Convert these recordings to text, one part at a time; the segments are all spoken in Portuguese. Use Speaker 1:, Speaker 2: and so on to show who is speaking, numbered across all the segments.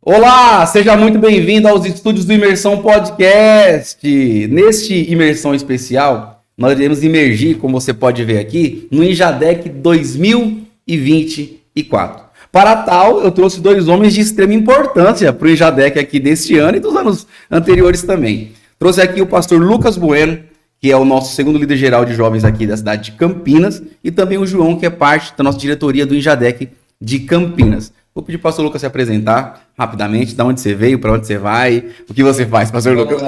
Speaker 1: Olá, seja muito bem-vindo aos estúdios do Imersão Podcast. Neste Imersão especial, nós iremos imergir, como você pode ver aqui, no Injadec 2024. Para tal, eu trouxe dois homens de extrema importância para o Injadec aqui deste ano e dos anos anteriores também. Trouxe aqui o pastor Lucas Bueno, que é o nosso segundo líder geral de jovens aqui da cidade de Campinas, e também o João, que é parte da nossa diretoria do Injadec de Campinas. Vou pedir para o pastor Lucas se apresentar rapidamente, de onde você veio, para onde você vai, o que você faz, pastor Lucas.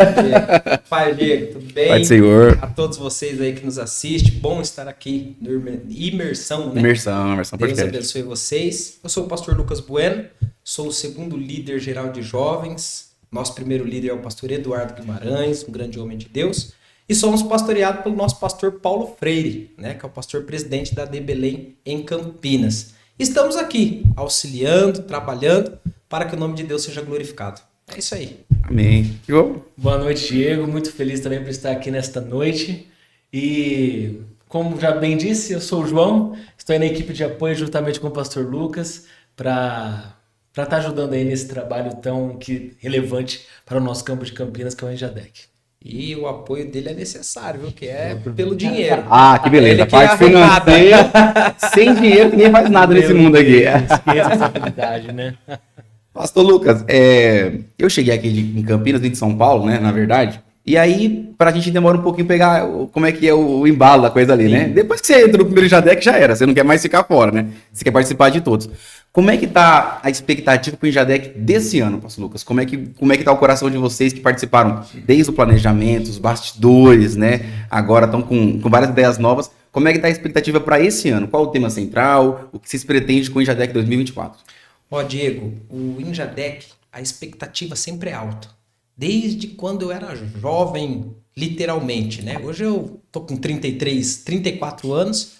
Speaker 2: Pai Diego, tudo bem?
Speaker 1: Pai do Senhor.
Speaker 2: A todos vocês aí que nos assistem, bom estar aqui no Imersão, né?
Speaker 1: Imersão
Speaker 2: Deus
Speaker 1: podcast.
Speaker 2: abençoe vocês. Eu sou o pastor Lucas Bueno, sou o segundo líder geral de jovens. Nosso primeiro líder é o pastor Eduardo Guimarães, um grande homem de Deus. E somos pastoreados pelo nosso pastor Paulo Freire, né? Que é o pastor presidente da AD Belém em Campinas. Estamos aqui, auxiliando, trabalhando, para que o nome de Deus seja glorificado. É isso aí.
Speaker 1: Amém. João?
Speaker 3: Boa noite, Diego. Muito feliz também por estar aqui nesta noite. E, como já bem disse, eu sou o João. Estou aí na equipe de apoio juntamente com o pastor Lucas para estar ajudando aí nesse trabalho tão relevante para o nosso campo de Campinas, que é o Injadec.
Speaker 2: E o apoio dele é necessário, viu? Que é pelo dinheiro.
Speaker 1: Ah, que beleza.
Speaker 2: Ele
Speaker 1: A parte
Speaker 2: que é arrecada.
Speaker 1: financeira, sem dinheiro, ninguém faz nada nesse mundo aqui.
Speaker 3: Esqueça essa habilidade, né?
Speaker 1: Pastor Lucas, eu cheguei aqui em Campinas, vim de São Paulo, né, na verdade, e aí pra gente demora um pouquinho pegar como é que é o embalo da coisa ali,
Speaker 3: Sim.
Speaker 1: né? Depois que você entra no primeiro Injadec, já era, você não quer mais ficar fora, né? Você quer participar de todos. Como é que tá a expectativa pro Injadec desse ano, pastor Lucas? Como é que tá o coração de vocês que participaram desde o planejamento, os bastidores, né? Agora estão com várias ideias novas. Como é que tá a expectativa para esse ano? Qual o tema central? O que vocês pretendem com o Injadec 2024?
Speaker 2: Ó, Diego, o Injadec, a expectativa sempre é alta. Desde quando eu era jovem, literalmente, né? Hoje eu tô com 34 anos,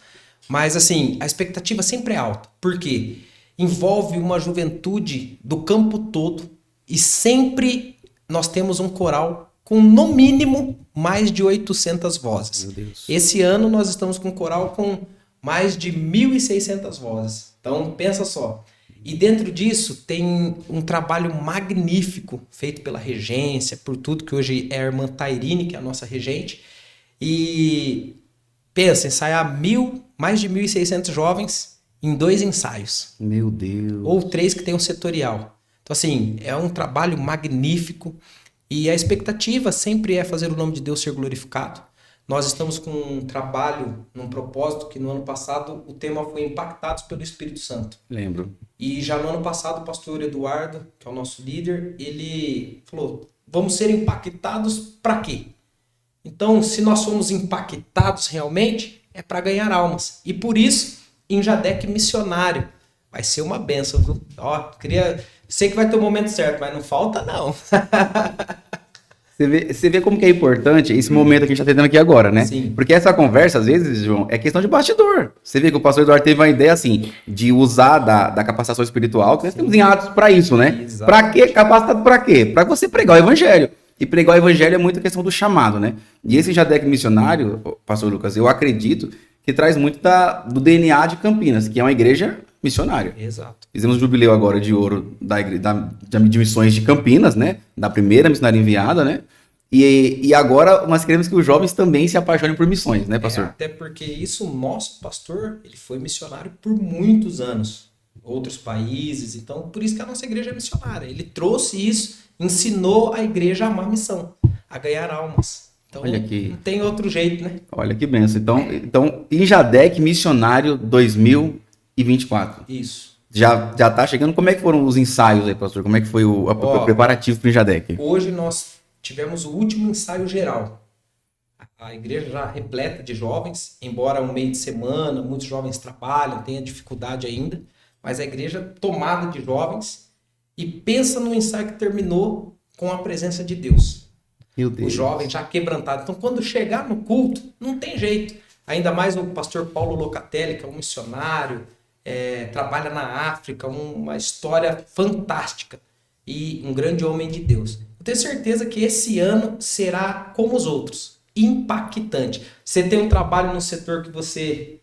Speaker 2: mas assim, a expectativa sempre é alta. Por quê? Envolve uma juventude do campo todo e sempre nós temos um coral com, no mínimo, mais de 800 vozes.
Speaker 1: Meu Deus.
Speaker 2: Esse ano nós estamos com um coral com mais de 1.600 vozes. Então, pensa só. E dentro disso tem um trabalho magnífico feito pela regência, por tudo que hoje é a irmã Tairine, que é a nossa regente. E pensa, ensaiar mais de 1.600 jovens em 2 ensaios.
Speaker 1: Meu Deus.
Speaker 2: Ou 3 que tem um setorial. Então, assim, é um trabalho magnífico e a expectativa sempre é fazer o nome de Deus ser glorificado. Nós estamos com um trabalho, num propósito que no ano passado o tema foi Impactados pelo Espírito Santo.
Speaker 1: Lembro.
Speaker 2: E já no ano passado o pastor Eduardo, que é o nosso líder, ele falou, vamos ser impactados para quê? Então, se nós somos impactados realmente, é para ganhar almas. E por isso, Injadec missionário. Vai ser uma benção, viu? Ó, sei que vai ter o momento certo, mas não falta não.
Speaker 1: Você vê como que é importante esse momento que a gente está tendo aqui agora, né?
Speaker 2: Sim.
Speaker 1: Porque essa conversa, às vezes, João, é questão de bastidor. Você vê que o pastor Eduardo teve uma ideia, assim, de usar da capacitação espiritual, que nós temos em Atos para isso, né?
Speaker 2: Exato.
Speaker 1: Para quê? Capacitado para quê? Para você pregar o evangelho. E pregar o evangelho é muito questão do chamado, né? E esse Injadec missionário, pastor Lucas, eu acredito que traz muito do DNA de Campinas, que é uma igreja missionária.
Speaker 2: Exato.
Speaker 1: Fizemos o jubileu agora de ouro de missões de Campinas, né? Da primeira missionária enviada, né? E agora nós queremos que os jovens também se apaixonem por missões, né, pastor?
Speaker 2: Até porque isso, o nosso pastor, ele foi missionário por muitos anos. Outros países, então por isso que a nossa igreja é missionária. Ele trouxe isso, ensinou a igreja a amar a missão, a ganhar almas. Então
Speaker 1: Olha que-
Speaker 2: não tem outro jeito, né?
Speaker 1: Olha que benção. Então Injadec Missionário 2024.
Speaker 2: Isso.
Speaker 1: Já tá chegando. Como é que foram os ensaios aí, pastor? Como é que foi o preparativo para o Injadec?
Speaker 2: Hoje nós tivemos o último ensaio geral. A igreja já repleta de jovens, embora um meio de semana, muitos jovens trabalham, tenha dificuldade ainda, mas a igreja tomada de jovens e pensa no ensaio que terminou com a presença de Deus.
Speaker 1: Meu Deus.
Speaker 2: O jovem já quebrantado. Então, quando chegar no culto, não tem jeito. Ainda mais o pastor Paulo Locatelli, que é um missionário, trabalha na África, uma história fantástica e um grande homem de Deus. Eu tenho certeza que esse ano será como os outros, impactante. Você tem um trabalho no setor que você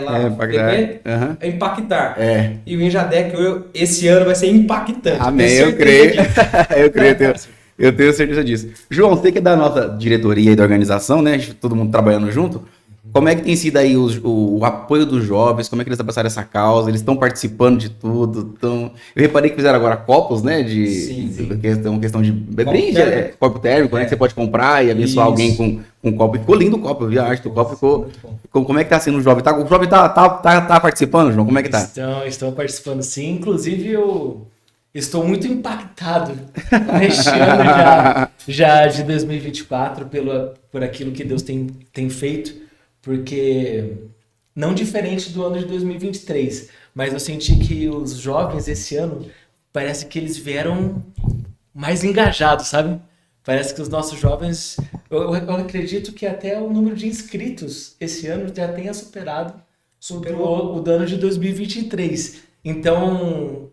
Speaker 2: lá
Speaker 1: impactar.
Speaker 2: frequente,
Speaker 1: Aham.
Speaker 2: é impactar.
Speaker 1: É.
Speaker 2: E o Injadec esse ano vai ser impactante.
Speaker 1: Amém,
Speaker 2: Tenho
Speaker 1: eu creio.
Speaker 2: certeza disso.
Speaker 1: Eu creio, eu tenho certeza disso. João, você que é da nossa diretoria e da organização, né? Todo mundo trabalhando junto. Como é que tem sido aí o apoio dos jovens? Como é que eles abraçaram essa causa? Eles estão participando de tudo? Eu reparei que fizeram agora copos, né?
Speaker 2: Sim.
Speaker 1: Questão de brinde,
Speaker 2: térmico.
Speaker 1: copo térmico, né? Que você pode comprar e abençoar
Speaker 2: Isso.
Speaker 1: alguém com copo. Ficou lindo o copo, eu vi a arte do copo. Ficou.
Speaker 2: Muito bom.
Speaker 1: Como é que tá sendo o jovem? O jovem tá participando, João? Como é que tá?
Speaker 3: Estão participando sim. Inclusive, eu estou muito impactado neste ano já de 2024 por aquilo que Deus tem feito. Porque, não diferente do ano de 2023, mas eu senti que os jovens esse ano, parece que eles vieram mais engajados, sabe? Parece que os nossos jovens, eu acredito que até o número de inscritos esse ano já tenha superado o do ano de 2023. Então,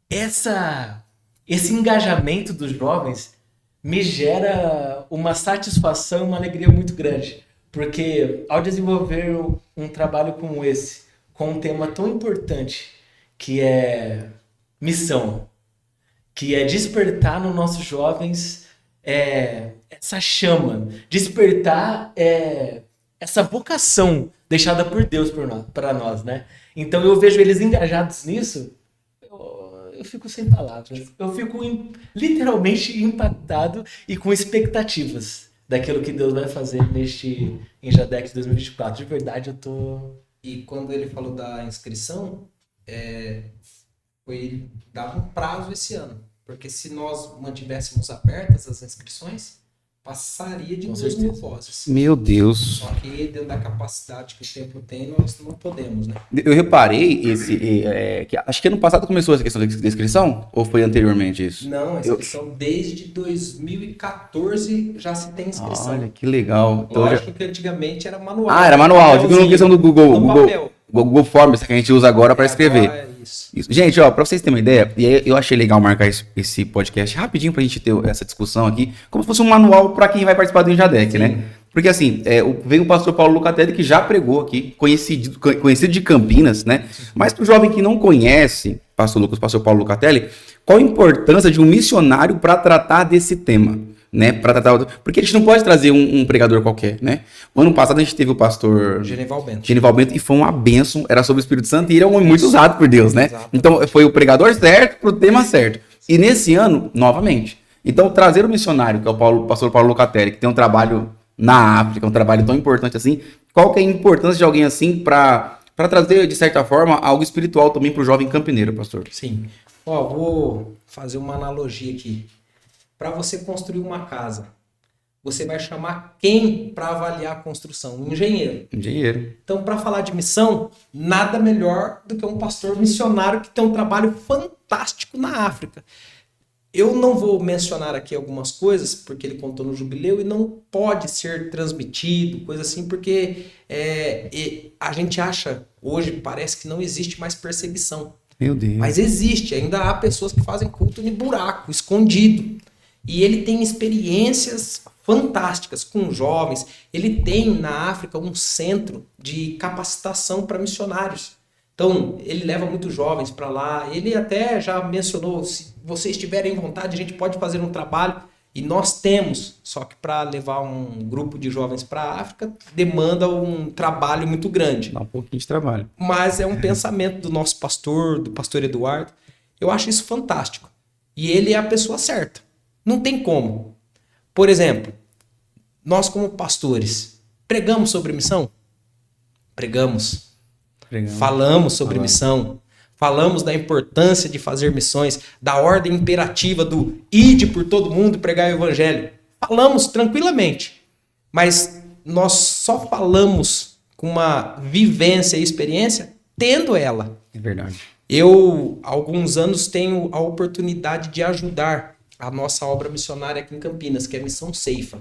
Speaker 3: esse engajamento dos jovens me gera uma satisfação e uma alegria muito grande. Porque ao desenvolver um trabalho como esse, com um tema tão importante, que é missão, que é despertar nos nossos jovens essa chama, despertar essa vocação deixada por Deus para nós, né? Então eu vejo eles engajados nisso, eu fico sem palavras. Eu fico literalmente impactado e com expectativas daquilo que Deus vai fazer neste Injadec 2024. De verdade, eu tô...
Speaker 2: E quando ele falou da inscrição, foi dado um prazo esse ano. Porque se nós mantivéssemos abertas as inscrições, passaria de 2.000 vozes.
Speaker 1: Meu Deus.
Speaker 2: Só que dentro da capacidade que o templo tem, nós não podemos, né?
Speaker 1: Eu reparei que acho que ano passado começou essa questão da inscrição? Ou foi anteriormente isso?
Speaker 2: Não, a inscrição desde 2014 já se tem inscrição.
Speaker 1: Olha, que legal. Então,
Speaker 2: Lógico que antigamente era manual.
Speaker 1: Ah, era manual. Digo na questão do
Speaker 2: papel.
Speaker 1: Google Forms que a gente usa agora para escrever.
Speaker 2: Agora é isso.
Speaker 1: Gente, ó, pra vocês terem uma ideia, e aí eu achei legal marcar esse podcast rapidinho pra gente ter essa discussão aqui, como se fosse um manual pra quem vai participar do Injadec, né? Porque assim, veio o pastor Paulo Lucatelli, que já pregou aqui, conhecido de Campinas, né? Mas pro jovem que não conhece, pastor Paulo Lucatelli, qual a importância de um missionário para tratar desse tema? Né, porque a gente não pode trazer um pregador qualquer, né? O ano passado a gente teve o pastor Genival Bento e foi uma bênção, era sobre o Espírito Santo e ele é um homem muito usado por Deus, né? Exato. Então foi o pregador certo pro tema certo. E nesse ano, novamente. Então trazer o missionário, que é o pastor Paulo Lucatelli, que tem um trabalho na África, um trabalho tão importante assim, qual que é a importância de alguém assim para trazer, de certa forma, algo espiritual também pro jovem campineiro, pastor?
Speaker 2: Sim. Ó, vou fazer uma analogia aqui. Para você construir uma casa, você vai chamar quem para avaliar a construção? Um engenheiro. Então, para falar de missão, nada melhor do que um pastor missionário que tem um trabalho fantástico na África. Eu não vou mencionar aqui algumas coisas, porque ele contou no jubileu e não pode ser transmitido, coisa assim, porque a gente acha, hoje parece que não existe mais perseguição.
Speaker 1: Meu Deus.
Speaker 2: Mas existe, ainda há pessoas que fazem culto de buraco, escondido. E ele tem experiências fantásticas com jovens. Ele tem na África um centro de capacitação para missionários. Então, ele leva muitos jovens para lá. Ele até já mencionou, se vocês tiverem vontade, a gente pode fazer um trabalho. E nós temos, só que para levar um grupo de jovens para a África, demanda um trabalho muito grande.
Speaker 1: Dá um pouquinho de trabalho.
Speaker 2: Mas é um pensamento do nosso pastor, do pastor Eduardo. Eu acho isso fantástico. E ele é a pessoa certa. Não tem como. Por exemplo, nós como pastores, pregamos sobre missão? Pregamos. Falamos sobre missão. Falamos da importância de fazer missões, da ordem imperativa do ide por todo mundo e pregar o evangelho. Falamos tranquilamente. Mas nós só falamos com uma vivência e experiência tendo ela.
Speaker 1: É verdade.
Speaker 2: Eu, há alguns anos, tenho a oportunidade de ajudar a nossa obra missionária aqui em Campinas, que é a Missão Ceifa.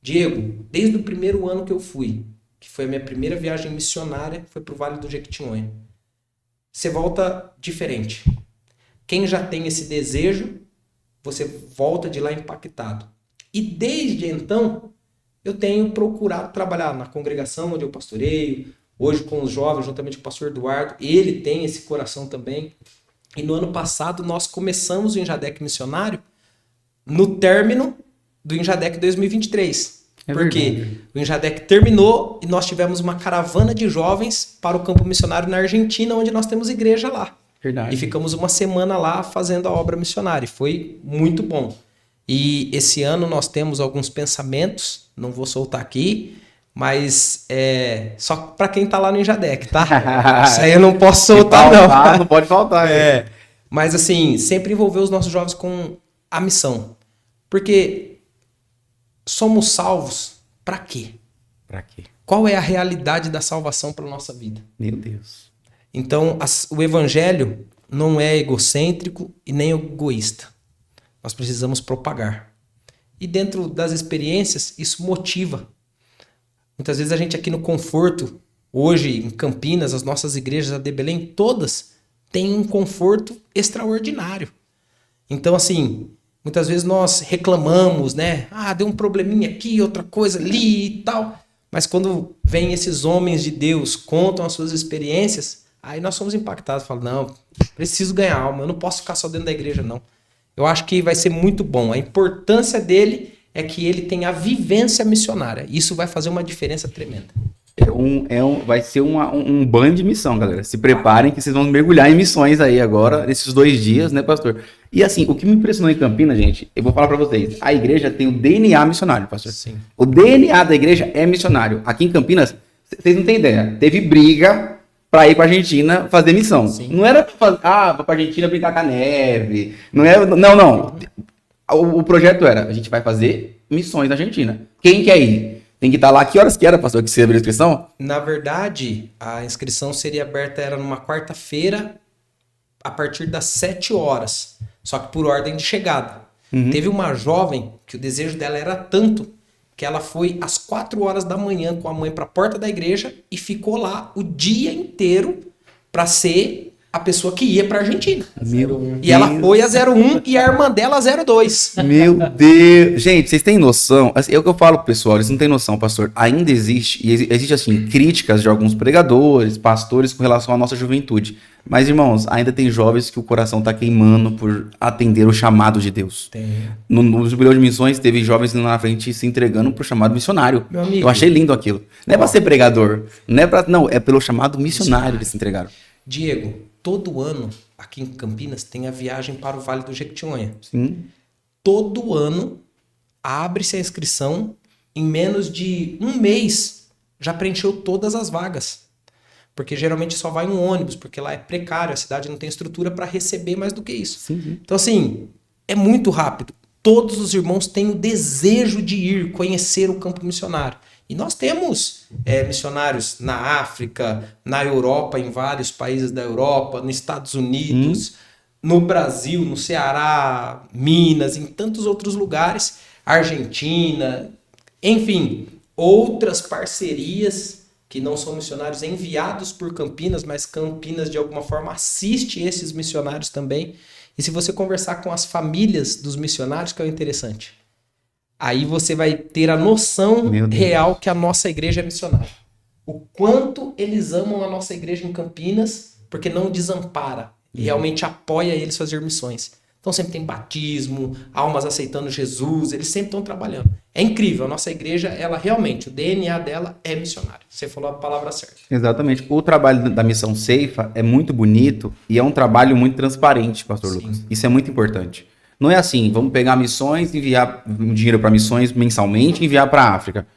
Speaker 2: Diego, desde o primeiro ano que eu fui, que foi a minha primeira viagem missionária, foi para o Vale do Jequitinhonha. Você volta diferente. Quem já tem esse desejo, você volta de lá impactado. E desde então, eu tenho procurado trabalhar na congregação onde eu pastoreio, hoje com os jovens, juntamente com o pastor Eduardo, ele tem esse coração também. E no ano passado nós começamos o Injadec Missionário no término do Injadec 2023. Porque o Injadec terminou e nós tivemos uma caravana de jovens para o campo missionário na Argentina, onde nós temos igreja lá.
Speaker 1: Verdade.
Speaker 2: E ficamos uma semana lá fazendo a obra missionária. Foi muito bom. E esse ano nós temos alguns pensamentos, não vou soltar aqui, mas só para quem tá lá no Injadec, tá? Isso aí eu não posso soltar, não.
Speaker 1: Não pode faltar.
Speaker 2: Mas assim, sempre envolver os nossos jovens com a missão. Porque somos salvos para quê?
Speaker 1: Pra quê?
Speaker 2: Qual é a realidade da salvação para nossa vida?
Speaker 1: Meu Deus.
Speaker 2: Então, o evangelho não é egocêntrico e nem egoísta. Nós precisamos propagar. E dentro das experiências, isso motiva. Muitas vezes a gente aqui no conforto, hoje em Campinas, as nossas igrejas, a de Belém, todas têm um conforto extraordinário. Então, assim, muitas vezes nós reclamamos, né? Ah, deu um probleminha aqui, outra coisa ali e tal. Mas quando vêm esses homens de Deus, contam as suas experiências, aí nós somos impactados. Falamos, não, preciso ganhar alma, eu não posso ficar só dentro da igreja, não. Eu acho que vai ser muito bom. A importância dele é que ele tem a vivência missionária. Isso vai fazer uma diferença tremenda.
Speaker 1: Vai ser um banho de missão, galera. Se preparem que vocês vão mergulhar em missões aí agora, nesses 2 dias, né, pastor? E assim, o que me impressionou em Campinas, gente, eu vou falar pra vocês. A igreja tem o DNA missionário, pastor.
Speaker 2: Sim.
Speaker 1: O DNA da igreja é missionário. Aqui em Campinas, vocês não têm ideia, teve briga pra ir pra Argentina fazer missão.
Speaker 2: Sim.
Speaker 1: Não era pra fazer, vou pra Argentina brincar com a neve. Não. O projeto era, a gente vai fazer missões na Argentina. Quem quer ir? Tem que estar lá. Que horas que era, pastor, que você abriu a inscrição?
Speaker 2: Na verdade, a inscrição seria aberta, era numa quarta-feira, a partir das 7 horas. Só que por ordem de chegada. Teve uma jovem que o desejo dela era tanto que ela foi às 4 horas da manhã com a mãe para a porta da igreja e ficou lá o dia inteiro para ser a pessoa que ia para a Argentina. E ela foi a 01 e a irmã dela a 02.
Speaker 1: Meu Deus. Gente, vocês têm noção? Assim, é o que eu falo pro pessoal, eles não têm noção, pastor. Ainda existe, e existe assim, críticas de alguns pregadores, pastores com relação à nossa juventude. Mas, irmãos, ainda tem jovens que o coração tá queimando por atender o chamado de Deus. No Jubileu de Missões, teve jovens lá na frente se entregando pro chamado missionário.
Speaker 2: Meu amigo.
Speaker 1: Eu achei lindo aquilo. Não é pra ser pregador, não, é pelo chamado missionário eles se entregaram.
Speaker 2: Diego, todo ano aqui em Campinas tem a viagem para o Vale do Jequitinhonha.
Speaker 1: Sim.
Speaker 2: Todo ano abre-se a inscrição, em menos de um mês já preencheu todas as vagas. Porque geralmente só vai um ônibus, porque lá é precário, a cidade não tem estrutura para receber mais do que isso.
Speaker 1: Sim.
Speaker 2: Então, assim, é muito rápido. Todos os irmãos têm o desejo de ir conhecer o campo missionário. E nós temos missionários na África, na Europa, em vários países da Europa, nos Estados Unidos, no Brasil, no Ceará, Minas, em tantos outros lugares, Argentina, enfim, outras parcerias que não são missionários enviados por Campinas, mas Campinas de alguma forma assiste esses missionários também. E se você conversar com as famílias dos missionários, que é o interessante, aí você vai ter a noção real que a nossa igreja é missionária. O quanto eles amam a nossa igreja em Campinas, porque não desampara, e realmente apoia eles fazer missões. Então sempre tem batismo, almas aceitando Jesus, eles sempre estão trabalhando. É incrível, a nossa igreja, ela realmente, o DNA dela é missionário. Você falou a palavra certa.
Speaker 1: Exatamente. O trabalho da Missão Ceifa é muito bonito e é um trabalho muito transparente, pastor Lucas. Isso é muito importante. Não é assim, vamos pegar missões, enviar dinheiro para missões mensalmente e enviar para a África.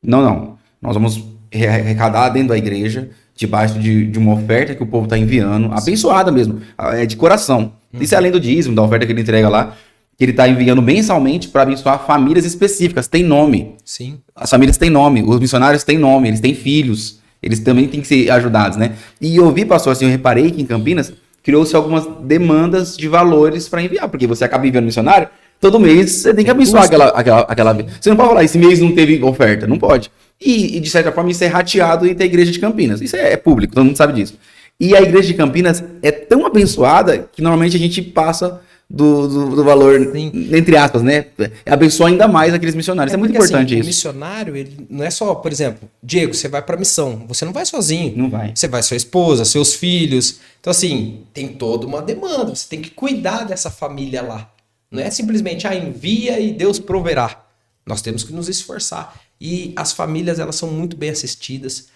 Speaker 1: Não. Nós vamos arrecadar dentro da igreja, debaixo de uma oferta que o povo está enviando, abençoada mesmo, é de coração. Isso é além do dízimo, da oferta que ele entrega lá, que ele está enviando mensalmente para abençoar famílias específicas, tem nome.
Speaker 2: Sim.
Speaker 1: As famílias têm nome, os missionários têm nome, eles têm filhos, eles também têm que ser ajudados, né? E eu vi, pastor, assim, eu reparei que em Campinas criou-se algumas demandas de valores para enviar, porque você acaba enviando missionário, todo mês você tem que abençoar aquela. Você não pode falar, esse mês não teve oferta, não pode. E de certa forma isso é rateado entre a igreja de Campinas, isso é público, todo mundo sabe disso. E a igreja de Campinas é tão abençoada que normalmente a gente passa do valor,
Speaker 2: Sim.
Speaker 1: entre aspas, né? Abençoa ainda mais aqueles missionários. Isso é muito
Speaker 2: porque,
Speaker 1: importante
Speaker 2: assim,
Speaker 1: isso.
Speaker 2: O missionário, ele não é só, por exemplo, Diego, você vai pra missão. Você não vai sozinho.
Speaker 1: Não vai.
Speaker 2: Você vai sua esposa, seus filhos. Então, assim, tem toda uma demanda. Você tem que cuidar dessa família lá. Não é simplesmente, envia e Deus proverá. Nós temos que nos esforçar. E as famílias, elas são muito bem assistidas.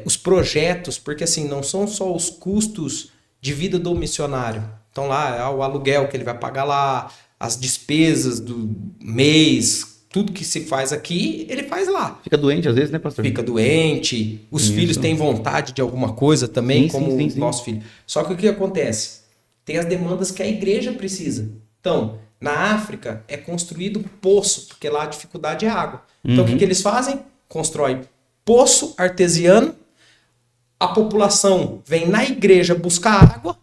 Speaker 2: Os projetos, porque assim, não são só os custos de vida do missionário. Então lá, o aluguel que ele vai pagar lá, as despesas do mês, tudo que se faz aqui, ele faz lá.
Speaker 1: Fica doente às vezes, né, pastor?
Speaker 2: Fica doente, os
Speaker 1: Isso.
Speaker 2: filhos têm vontade de alguma coisa também,
Speaker 1: Sim,
Speaker 2: como
Speaker 1: sim,
Speaker 2: o
Speaker 1: sim.
Speaker 2: nosso filho. Só que o que acontece? Tem as demandas que a igreja precisa. Então, na África é construído poço, porque lá a dificuldade é água. Então, o que eles fazem? Constrói poço artesiano, a população vem na igreja buscar água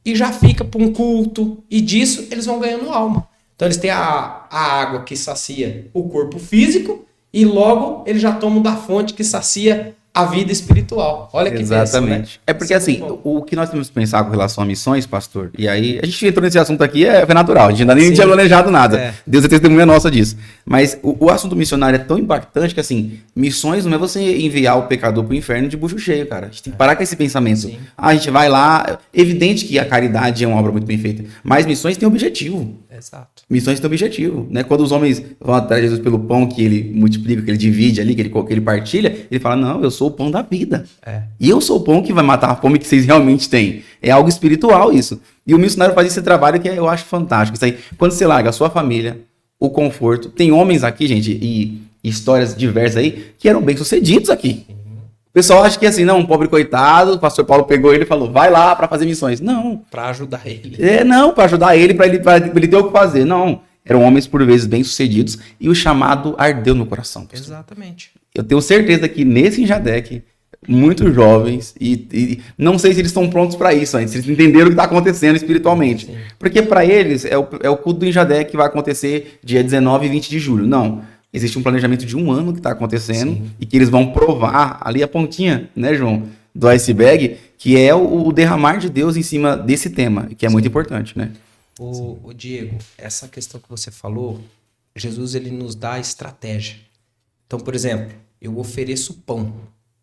Speaker 2: e já fica para um culto, e disso eles vão ganhando alma. Então, eles têm a água que sacia o corpo físico e logo eles já tomam da fonte que sacia a vida espiritual. Olha que bênção, né?
Speaker 1: Exatamente. É porque,
Speaker 2: Isso é
Speaker 1: assim,
Speaker 2: muito bom.
Speaker 1: o que nós temos que pensar com relação a missões, pastor, e aí a gente entrou nesse assunto aqui, foi natural, a gente ainda nem
Speaker 2: Sim.
Speaker 1: tinha planejado nada.
Speaker 2: É.
Speaker 1: Deus é testemunha nossa disso. Mas o assunto missionário é tão impactante que, assim, missões não é você enviar o pecador pro inferno de bucho cheio, cara. A gente tem que parar com esse pensamento.
Speaker 2: Sim.
Speaker 1: A gente vai lá, evidente que a caridade é uma obra muito bem feita, mas missões têm objetivo.
Speaker 2: Exato.
Speaker 1: Missões têm objetivo, né? Quando os homens vão atrás de Jesus pelo pão que ele multiplica, que ele divide ali, que ele partilha, ele fala, não, eu sou o pão da vida. E eu sou o pão que vai matar a fome que vocês realmente têm. É algo espiritual isso. E o missionário faz esse trabalho que eu acho fantástico. Isso aí, quando você larga a sua família, o conforto. Tem homens aqui, gente, e histórias diversas aí, que eram bem-sucedidos aqui. O pessoal acha que assim, não, um pobre coitado, o pastor Paulo pegou ele e falou, vai lá para fazer missões. Não.
Speaker 2: Para ajudar ele.
Speaker 1: Não, para ajudar ele, para ele ter o que fazer. Não. Eram homens, por vezes, bem-sucedidos e o chamado ardeu no coração. Pastor.
Speaker 2: Exatamente.
Speaker 1: Eu tenho certeza que nesse Injadec, muitos jovens, e não sei se eles estão prontos para isso ainda, se eles entenderam o que está acontecendo espiritualmente.
Speaker 2: Sim. Porque
Speaker 1: para eles, é o culto do Injadec que vai acontecer dia 19 e 20 de julho. Não. Existe um planejamento de um ano que está acontecendo. Sim. E que eles vão provar ali a pontinha, né, João, do iceberg, que é o derramar de Deus em cima desse tema, que é muito importante, né?
Speaker 2: O Diego, essa questão que você falou, Jesus ele nos dá estratégia. Então, por exemplo, eu ofereço pão.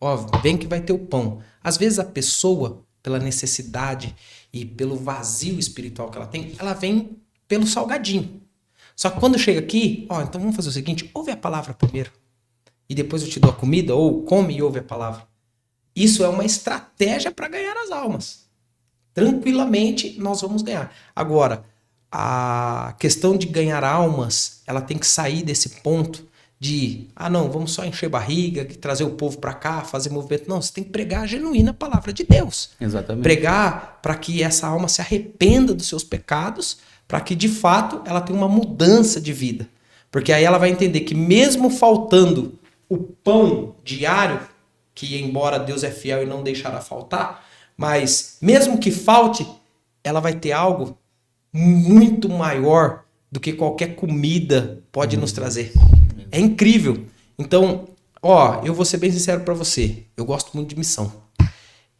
Speaker 2: Ó, vem que vai ter o pão. Às vezes a pessoa, pela necessidade e pelo vazio espiritual que ela tem, ela vem pelo salgadinho. Só que quando chega aqui, então vamos fazer o seguinte, ouve a palavra primeiro. E depois eu te dou a comida, ou come e ouve a palavra. Isso é uma estratégia para ganhar as almas. Tranquilamente nós vamos ganhar. Agora, a questão de ganhar almas, ela tem que sair desse ponto de, não, vamos só encher barriga, trazer o povo para cá, fazer movimento. Não, você tem que pregar a genuína palavra de Deus.
Speaker 1: Exatamente.
Speaker 2: Pregar para que essa alma se arrependa dos seus pecados, para que de fato ela tenha uma mudança de vida. Porque aí ela vai entender que mesmo faltando o pão diário, que embora Deus é fiel e não deixará faltar, mas mesmo que falte, ela vai ter algo muito maior do que qualquer comida pode nos trazer. É incrível. Então, eu vou ser bem sincero para você. Eu gosto muito de missão.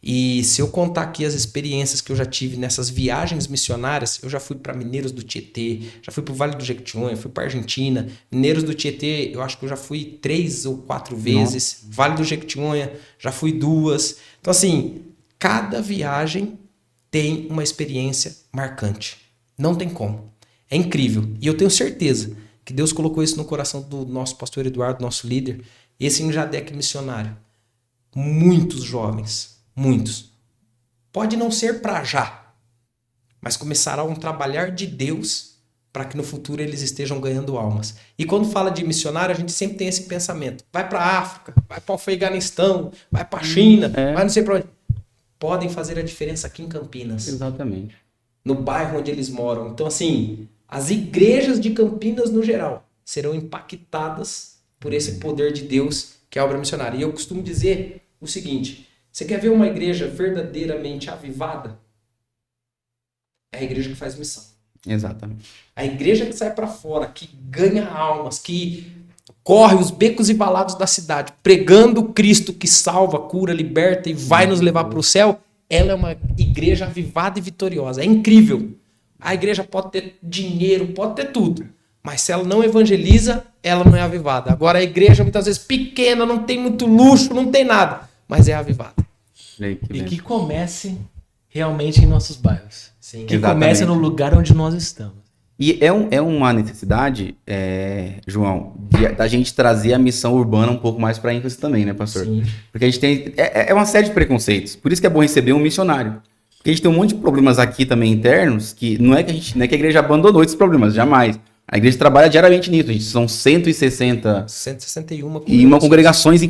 Speaker 2: E se eu contar aqui as experiências que eu já tive nessas viagens missionárias, eu já fui para Mineiros do Tietê, já fui para o Vale do Jequitinhonha, fui para Argentina. Mineiros do Tietê, eu acho que eu já fui 3 ou 4 vezes. Nossa. Vale do Jequitinhonha, já fui 2. Então, assim, cada viagem tem uma experiência marcante. Não tem como. É incrível. E eu tenho certeza que Deus colocou isso no coração do nosso pastor Eduardo, nosso líder, esse Injadec missionário. Muitos jovens, muitos. Pode não ser para já, mas começará um trabalhar de Deus para que no futuro eles estejam ganhando almas. E quando fala de missionário, a gente sempre tem esse pensamento. Vai para a África, vai para o Afeganistão, vai para a China, vai não sei para onde. Podem fazer a diferença aqui em Campinas.
Speaker 1: Exatamente.
Speaker 2: No bairro onde eles moram. Então, assim, as igrejas de Campinas, no geral, serão impactadas por esse poder de Deus que é a obra missionária. E eu costumo dizer o seguinte, você quer ver uma igreja verdadeiramente avivada? É a igreja que faz missão.
Speaker 1: Exatamente.
Speaker 2: A igreja que sai para fora, que ganha almas, que corre os becos e valados da cidade, pregando o Cristo que salva, cura, liberta e vai nos levar para o céu, ela é uma igreja avivada e vitoriosa. É incrível. A igreja pode ter dinheiro, pode ter tudo. Mas se ela não evangeliza, ela não é avivada. Agora a igreja muitas vezes pequena, não tem muito luxo, não tem nada. Mas é avivada.
Speaker 3: E que comece realmente em nossos bairros.
Speaker 2: Sim.
Speaker 3: Que
Speaker 1: Exatamente.
Speaker 3: comece no lugar onde nós estamos.
Speaker 1: E é uma necessidade, João, da gente trazer a missão urbana um pouco mais para ênfase também, né, pastor?
Speaker 2: Sim.
Speaker 1: Porque a gente tem... É uma série de preconceitos. Por isso que é bom receber um missionário. Porque a gente tem um monte de problemas aqui também internos, que não é que a igreja abandonou esses problemas, jamais. A igreja trabalha diariamente nisso. A gente são 161
Speaker 2: 161
Speaker 1: e uma congregações em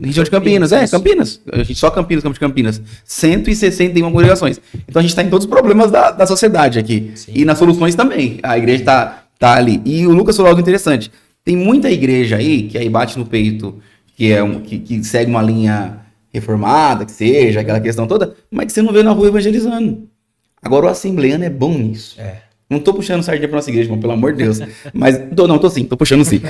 Speaker 1: região de Campinas.
Speaker 2: Isso.
Speaker 1: Campinas. A gente só Campinas, Campo de Campinas. 161 congregações. Então a gente está em todos os problemas da sociedade aqui.
Speaker 2: Sim.
Speaker 1: E nas soluções também. A igreja tá ali. E o Lucas falou algo interessante. Tem muita igreja aí que aí bate no peito, que segue uma linha reformada, que seja, aquela questão toda, mas que você não vê na rua evangelizando. Agora o assembleano é bom nisso. Não tô puxando sardinha pra nossa igreja, irmão, pelo amor de Deus. Mas, tô puxando sim.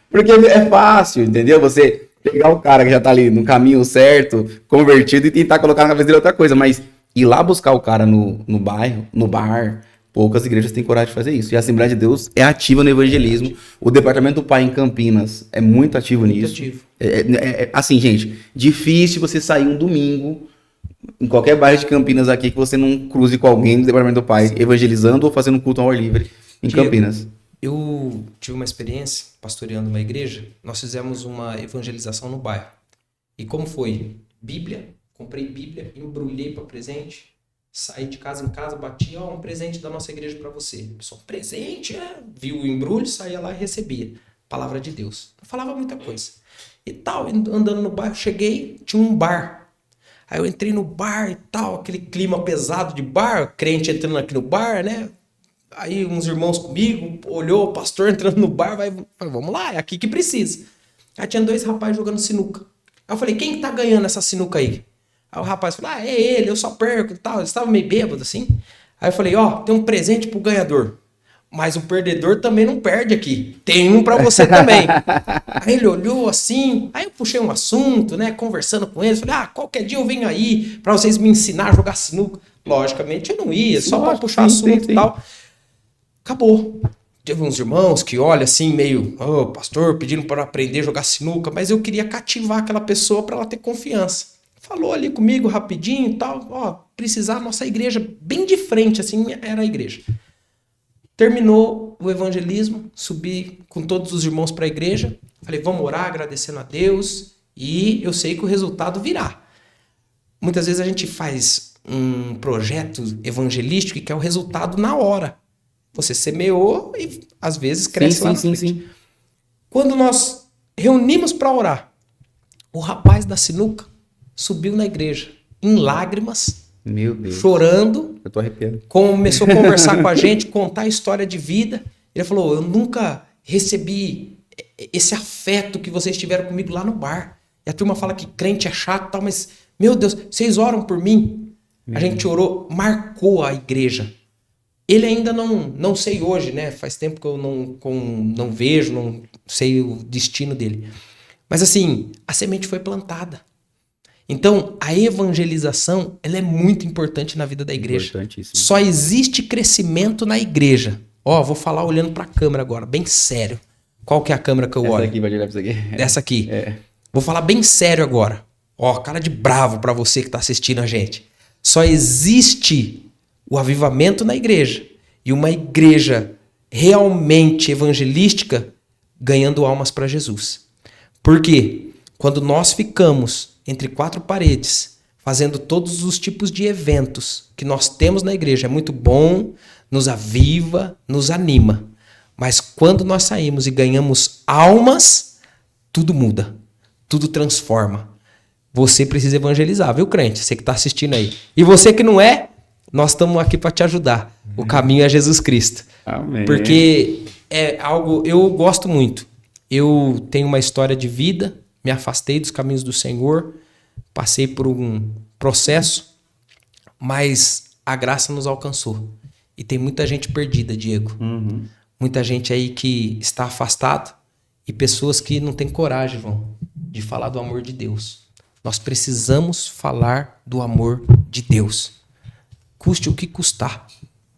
Speaker 1: Porque é fácil, entendeu? Você pegar o cara que já tá ali no caminho certo, convertido, e tentar colocar na cabeça dele outra coisa. Mas ir lá buscar o cara no bairro, no bar, poucas igrejas têm coragem de fazer isso. E a Assembleia de Deus é ativa no evangelismo. O Departamento do Pai em Campinas é muito ativo nisso.
Speaker 2: Ativo.
Speaker 1: Assim, gente, difícil você sair um domingo em qualquer bairro de Campinas aqui que você não cruze com alguém do Departamento do Pai evangelizando ou fazendo culto ao ar livre em Campinas.
Speaker 2: Eu tive uma experiência pastoreando uma igreja. Nós fizemos uma evangelização no bairro. E como foi? Bíblia, comprei Bíblia, embrulhei para presente, saí de casa em casa, bati, um presente da nossa igreja para você. Só um presente, viu o embrulho, saía lá e recebia. Palavra de Deus. Eu falava muita coisa. E tal, andando no bairro, cheguei, tinha um bar. Aí eu entrei no bar e tal, aquele clima pesado de bar, crente entrando aqui no bar, né? Aí uns irmãos comigo, olhou o pastor entrando no bar, vamos lá, é aqui que precisa. Aí tinha 2 rapazes jogando sinuca. Aí eu falei, quem que tá ganhando essa sinuca aí? Aí o rapaz falou, é ele, eu só perco e tal. Eles estavam meio bêbados assim. Aí eu falei, tem um presente pro ganhador. Mas o perdedor também não perde aqui. Tem um pra você também. Aí ele olhou assim, aí eu puxei um assunto, né, conversando com eles. Falei, qualquer dia eu venho aí pra vocês me ensinar a jogar sinuca. Logicamente eu não ia, só pra puxar assunto e tal. Acabou. Teve uns irmãos que olham assim, meio, pastor, pedindo para aprender a jogar sinuca, mas eu queria cativar aquela pessoa para ela ter confiança. Falou ali comigo rapidinho e tal, precisar, nossa igreja, bem de frente, assim, era a igreja. Terminou o evangelismo, subi com todos os irmãos para a igreja, falei, vamos orar, agradecendo a Deus, e eu sei que o resultado virá. Muitas vezes a gente faz um projeto evangelístico que é o resultado na hora. Você semeou e às vezes cresce lá na frente. Sim. Quando nós reunimos para orar, o rapaz da sinuca subiu na igreja em lágrimas,
Speaker 1: meu Deus,
Speaker 2: chorando.
Speaker 1: Eu tô arrepiando.
Speaker 2: Começou a conversar com a gente, contar a história de vida. Ele falou, eu nunca recebi esse afeto que vocês tiveram comigo lá no bar. E a turma fala que crente é chato e tal, mas, meu Deus, vocês oram por mim? A gente orou, marcou a igreja. Ele ainda não sei hoje, né? Faz tempo que eu não vejo, não sei o destino dele. Mas assim, a semente foi plantada. Então, a evangelização, ela é muito importante na vida da igreja. Só existe crescimento na igreja. Vou falar olhando para a câmera agora, bem sério. Qual que é a câmera que eu olho?
Speaker 1: Essa aqui, vai olhar pra isso aqui.
Speaker 2: Essa aqui. Vou falar bem sério agora. Cara de bravo para você que tá assistindo a gente. Só existe o avivamento na igreja e uma igreja realmente evangelística ganhando almas para Jesus. Por quê? Quando nós ficamos entre 4 paredes, fazendo todos os tipos de eventos que nós temos na igreja, é muito bom, nos aviva, nos anima. Mas quando nós saímos e ganhamos almas, tudo muda, tudo transforma. Você precisa evangelizar, viu, crente? Você que está assistindo aí. E você que não é, nós estamos aqui para te ajudar. O caminho é Jesus Cristo.
Speaker 1: Amém.
Speaker 2: Porque é algo, eu gosto muito. Eu tenho uma história de vida, me afastei dos caminhos do Senhor, passei por um processo, mas a graça nos alcançou. E tem muita gente perdida, Diego. Muita gente aí que está afastado e pessoas que não têm coragem, João, de falar do amor de Deus. Nós precisamos falar do amor de Deus. custe o que custar.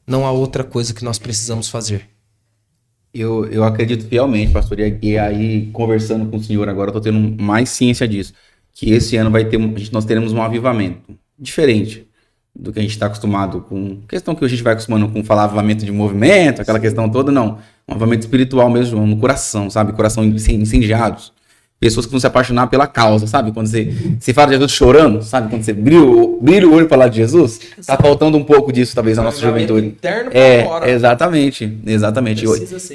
Speaker 2: Não há outra coisa que nós precisamos fazer.
Speaker 1: Eu acredito fielmente, pastor, e aí, conversando com o senhor agora, eu tô tendo mais ciência disso, que esse ano nós teremos um avivamento diferente do que a gente está acostumado com, questão que a gente vai acostumando com falar avivamento de movimento, aquela questão toda, não, um avivamento espiritual mesmo, no coração, sabe, coração incendiados, pessoas que vão se apaixonar pela causa, sabe, quando você fala de Jesus chorando, sabe, quando você brilha o olho para falar de Jesus, tá faltando um pouco disso, talvez, na nossa juventude.
Speaker 2: Interno pra fora.
Speaker 1: Exatamente.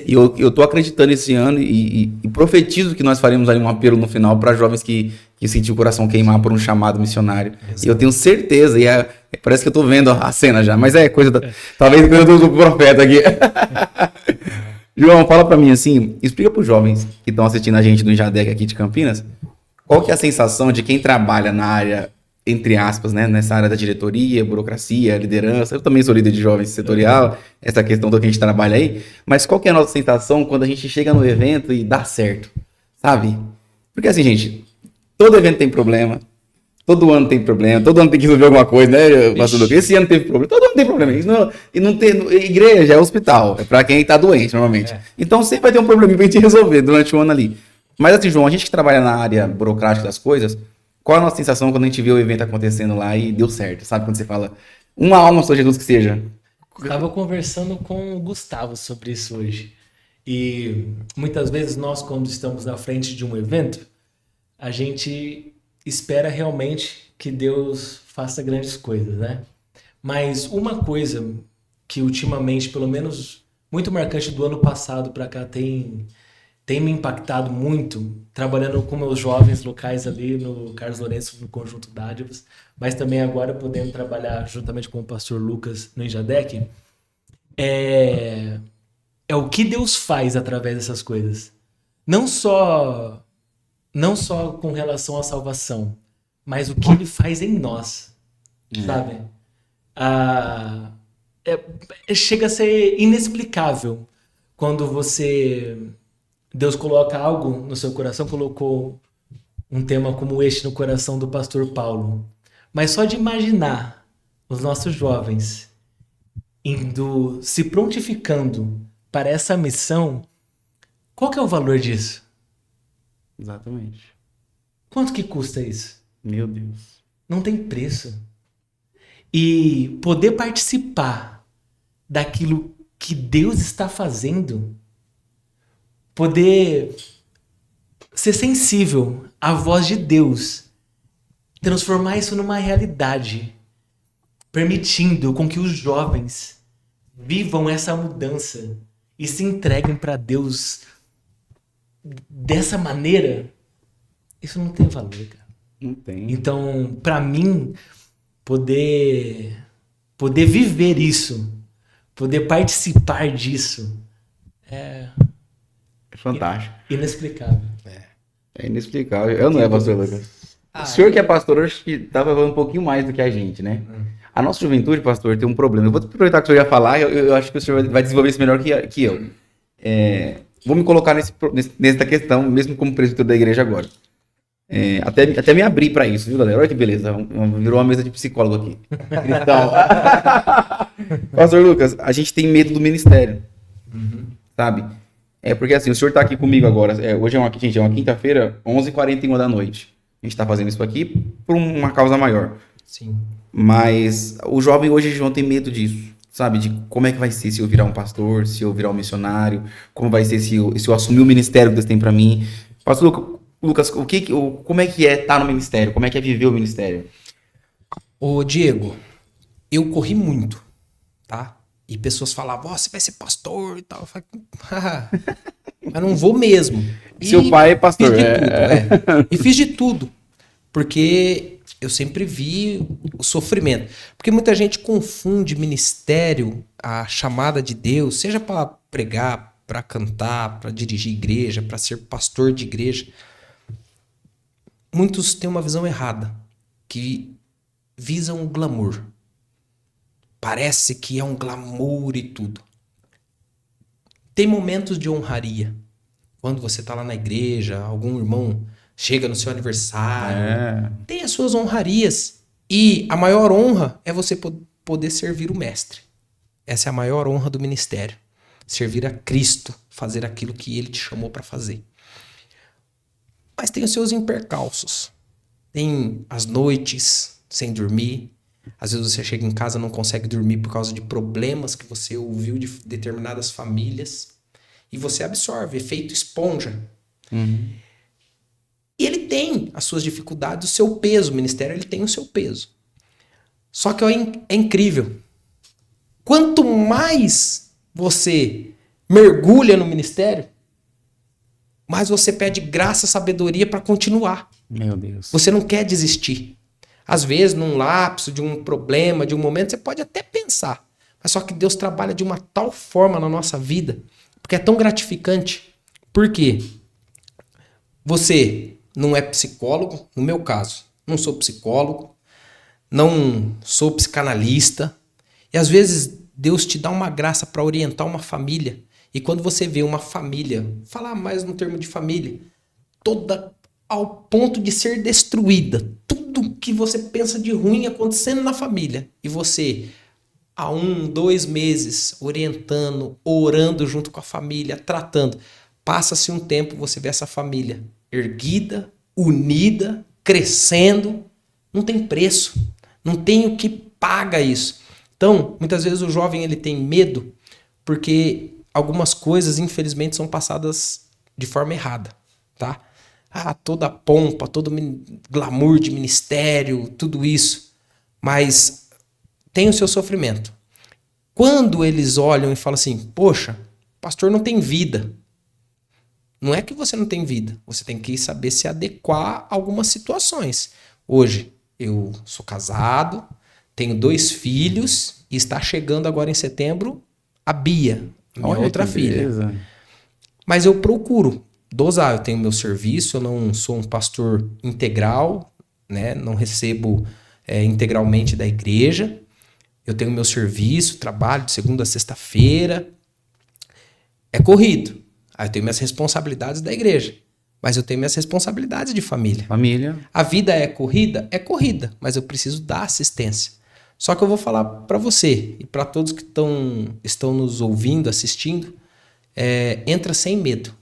Speaker 1: E eu tô acreditando esse ano e profetizo que nós faremos aí um apelo no final para jovens que sentiu o coração queimar por um chamado missionário. Exato. E eu tenho certeza, parece que eu tô vendo a cena já, mas é coisa talvez coisa do profeta aqui. João, fala pra mim assim, explica pros jovens que estão assistindo a gente do Injadec aqui de Campinas, qual que é a sensação de quem trabalha na área, entre aspas, né, nessa área da diretoria, burocracia, liderança, eu também sou líder de jovens setorial, essa questão do que a gente trabalha aí, mas qual que é a nossa sensação quando a gente chega no evento e dá certo, sabe? Porque assim, gente, todo evento tem problema, todo ano tem problema, todo ano tem que resolver alguma coisa, né, pastor Lucas? Esse ano teve problema, todo ano tem problema. Igreja é hospital, é pra quem tá doente, normalmente. Então sempre vai ter um probleminha pra gente resolver durante o ano ali. Mas assim, João, a gente que trabalha na área burocrática das coisas, qual é a nossa sensação quando a gente vê o evento acontecendo lá e deu certo? Sabe quando você fala, uma alma só Jesus que seja?
Speaker 3: Estava conversando com o Gustavo sobre isso hoje. E muitas vezes nós, quando estamos na frente de um evento, a gente espera realmente que Deus faça grandes coisas, né? Mas uma coisa que ultimamente, pelo menos muito marcante do ano passado para cá, tem me impactado muito, trabalhando com meus jovens locais ali no Carlos Lourenço, no Conjunto Dádivas, mas também agora podendo trabalhar juntamente com o pastor Lucas no Injadec, é o que Deus faz através dessas coisas. Não só com relação à salvação, mas o que ele faz em nós, sabe? Chega a ser inexplicável quando Deus coloca algo no seu coração, colocou um tema como este no coração do pastor Paulo. Mas só de imaginar os nossos jovens se prontificando para essa missão, qual que é o valor disso?
Speaker 1: Exatamente.
Speaker 3: Quanto que custa isso?
Speaker 1: Meu Deus.
Speaker 3: Não tem preço. E poder participar daquilo que Deus está fazendo, poder ser sensível à voz de Deus, transformar isso numa realidade, permitindo com que os jovens vivam essa mudança e se entreguem para Deus dessa maneira, isso não tem valor, cara.
Speaker 1: Não tem.
Speaker 3: Então, para mim, poder viver isso, poder participar disso, é
Speaker 1: fantástico.
Speaker 3: Inexplicável.
Speaker 1: É inexplicável. Eu não é, pastor Lucas. O senhor que é pastor, acho que estava falando um pouquinho mais do que a gente, né? A nossa juventude, pastor, tem um problema. Eu vou aproveitar que o senhor ia falar, eu acho que o senhor vai desenvolver isso melhor que eu. Vou me colocar nessa questão, mesmo como presbítero da igreja agora. Até me abrir para isso, viu, galera? Olha que beleza. Virou uma mesa de psicólogo aqui. Cristão. Pastor Lucas, a gente tem medo do ministério. Sabe? Porque assim, o senhor está aqui comigo agora. Hoje é uma quinta-feira, 11h41 da noite. A gente está fazendo isso aqui por uma causa maior.
Speaker 2: Sim.
Speaker 1: Mas o jovem hoje, João, tem medo disso. Sabe? De como é que vai ser se eu virar um pastor, se eu virar um missionário, como vai ser se eu assumir o ministério que Deus tem para mim. Pastor Lucas, como é que é estar no ministério? Como é que é viver o ministério?
Speaker 2: Ô, Diego, eu corri muito, tá? E pessoas falavam, você vai ser pastor e tal. Eu falei, mas não vou mesmo.
Speaker 1: Seu pai é pastor.
Speaker 2: Fiz de tudo, E fiz de tudo. Porque eu sempre vi o sofrimento. Porque muita gente confunde ministério, a chamada de Deus, seja para pregar, para cantar, para dirigir igreja, para ser pastor de igreja. Muitos têm uma visão errada, que visam o glamour. Parece que é um glamour e tudo. Tem momentos de honraria. Quando você está lá na igreja, algum irmão chega no seu aniversário. Tem as suas honrarias. E a maior honra é você poder servir o mestre. Essa é a maior honra do ministério. Servir a Cristo, fazer aquilo que ele te chamou para fazer. Mas tem os seus impercalços. Tem as noites sem dormir. Às vezes você chega em casa e não consegue dormir por causa de problemas que você ouviu de determinadas famílias. E você absorve, efeito esponja.
Speaker 1: Uhum.
Speaker 2: E ele tem as suas dificuldades, o seu peso. O ministério ele tem o seu peso. Só que é incrível. Quanto mais você mergulha no ministério, mais você pede graça, sabedoria para continuar.
Speaker 1: Meu Deus.
Speaker 2: Você não quer desistir. Às vezes, num lapso de um problema, de um momento, você pode até pensar. Mas só que Deus trabalha de uma tal forma na nossa vida, porque é tão gratificante. Por quê? Você não é psicólogo, no meu caso, não sou psicólogo, não sou psicanalista. E às vezes Deus te dá uma graça para orientar uma família. E quando você vê uma família, falar mais no termo de família, toda ao ponto de ser destruída, tudo que você pensa de ruim acontecendo na família, e você, há 1, 2 meses, orientando, orando junto com a família, tratando, passa-se um tempo, você vê essa família erguida, unida, crescendo, não tem preço, não tem o que paga isso. Então, muitas vezes o jovem ele tem medo porque algumas coisas, infelizmente, são passadas de forma errada, tá? Toda a pompa, todo glamour de ministério, tudo isso, mas tem o seu sofrimento. Quando eles olham e falam assim, poxa, o pastor não tem vida. Não é que você não tem vida, você tem que saber se adequar a algumas situações. Hoje, eu sou casado, tenho 2 filhos e está chegando agora em setembro a Bia, minha outra filha.
Speaker 1: Beleza.
Speaker 2: Mas eu procuro dosar, eu tenho meu serviço, eu não sou um pastor integral, né? Não recebo integralmente da igreja. Eu tenho meu serviço, trabalho de segunda a sexta-feira. É corrido. Aí eu tenho minhas responsabilidades da igreja. Mas eu tenho minhas responsabilidades de família.
Speaker 1: Família.
Speaker 2: A vida é corrida, mas eu preciso dar assistência. Só que eu vou falar para você e para todos que estão nos ouvindo, assistindo, entra sem medo.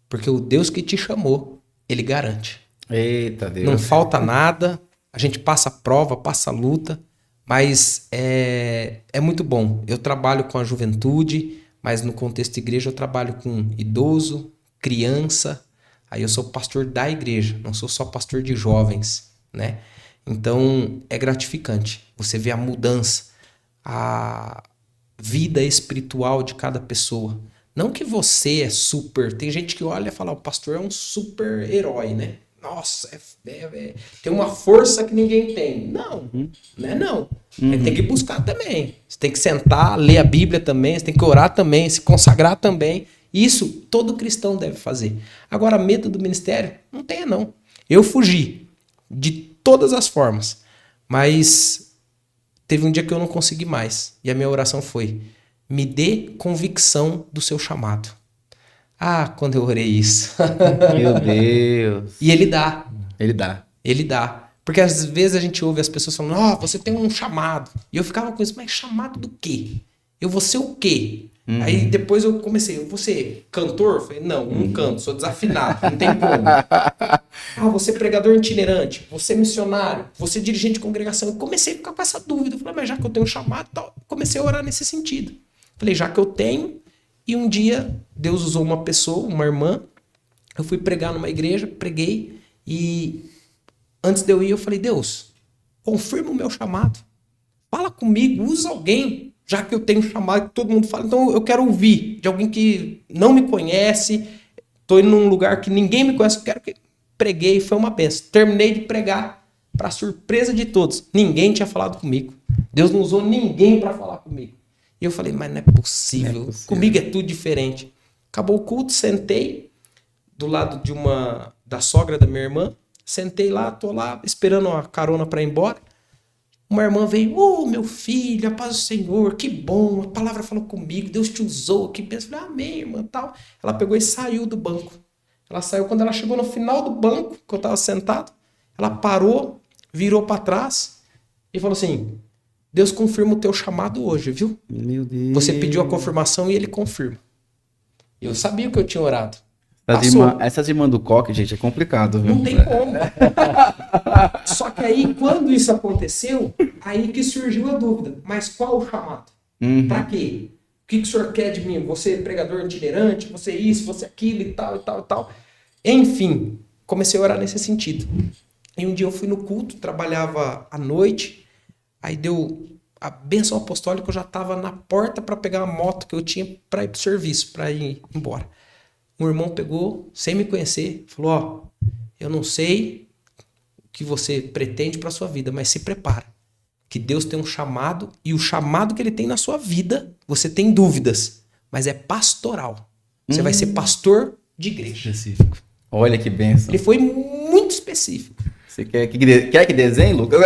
Speaker 2: Porque o Deus que te chamou, ele garante.
Speaker 1: Eita Deus.
Speaker 2: Não falta nada, a gente passa prova, passa luta, mas é muito bom. Eu trabalho com a juventude, mas no contexto de igreja eu trabalho com idoso, criança. Aí eu sou pastor da igreja, não sou só pastor de jovens, né? Então é gratificante. Você vê a mudança, a vida espiritual de cada pessoa. Não que você é super... Tem gente que olha e fala, o pastor é um super herói, né? Nossa, tem uma força que ninguém tem. Não, não é não. Tem que buscar também. Você tem que sentar, ler a Bíblia também, você tem que orar também, se consagrar também. Isso todo cristão deve fazer. Agora, medo do ministério? Não tenha não. Eu fugi de todas as formas. Mas teve um dia que eu não consegui mais. E a minha oração foi, me dê convicção do seu chamado. Quando eu orei isso.
Speaker 1: Meu Deus.
Speaker 2: E ele dá.
Speaker 1: Ele dá.
Speaker 2: Ele dá. Porque às vezes a gente ouve as pessoas falando, você tem um chamado. E eu ficava com isso, mas chamado do quê? Eu vou ser o quê? Aí depois eu comecei, eu vou ser cantor? Eu falei, não canto, sou desafinado, não tem como. Vou ser pregador itinerante, vou ser missionário, vou ser dirigente de congregação. Eu comecei a ficar com essa dúvida. Eu falei, mas já que eu tenho um chamado, tal, comecei a orar nesse sentido. Falei, já que eu tenho, e um dia Deus usou uma pessoa, uma irmã, eu fui pregar numa igreja, preguei, e antes de eu ir eu falei, Deus, confirma o meu chamado, fala comigo, usa alguém, já que eu tenho chamado, que todo mundo fala, então eu quero ouvir de alguém que não me conhece, estou indo num lugar que ninguém me conhece, eu quero que... Preguei, foi uma bênção, terminei de pregar, para surpresa de todos, ninguém tinha falado comigo, Deus não usou ninguém para falar comigo. E eu falei, mas não é possível. Comigo é tudo diferente. Acabou o culto, sentei do lado da sogra da minha irmã. Sentei lá, tô lá esperando a carona para ir embora. Uma irmã veio, meu filho, a paz do Senhor, que bom, a palavra falou comigo, Deus te usou, que bênção. Eu falei, amém, irmã, tal. Ela pegou e saiu do banco. Ela saiu, quando ela chegou no final do banco, que eu tava sentado, ela parou, virou para trás e falou assim, Deus confirma o teu chamado hoje, viu?
Speaker 1: Meu Deus.
Speaker 2: Você pediu a confirmação e ele confirma. Eu sabia que eu tinha orado.
Speaker 1: Essas irmãs do coque, gente, é complicado, viu?
Speaker 2: Não tem como. Só que aí, quando isso aconteceu, aí que surgiu a dúvida. Mas qual o chamado? Pra quê? O que o senhor quer de mim? Você é pregador itinerante, você isso, você aquilo e tal, e tal, e tal. Enfim, comecei a orar nesse sentido. E um dia eu fui no culto, trabalhava à noite, aí deu a bênção apostólica, eu já estava na porta para pegar a moto que eu tinha para ir pro serviço, para ir embora. Um irmão pegou, sem me conhecer, falou, ó, eu não sei o que você pretende para sua vida, mas se prepara, que Deus tem um chamado, e o chamado que ele tem na sua vida, você tem dúvidas, mas é pastoral. Você vai ser pastor de igreja.
Speaker 3: Específico.
Speaker 1: Olha que bênção.
Speaker 2: Ele foi muito específico.
Speaker 1: Você quer que desenhe, Lucas?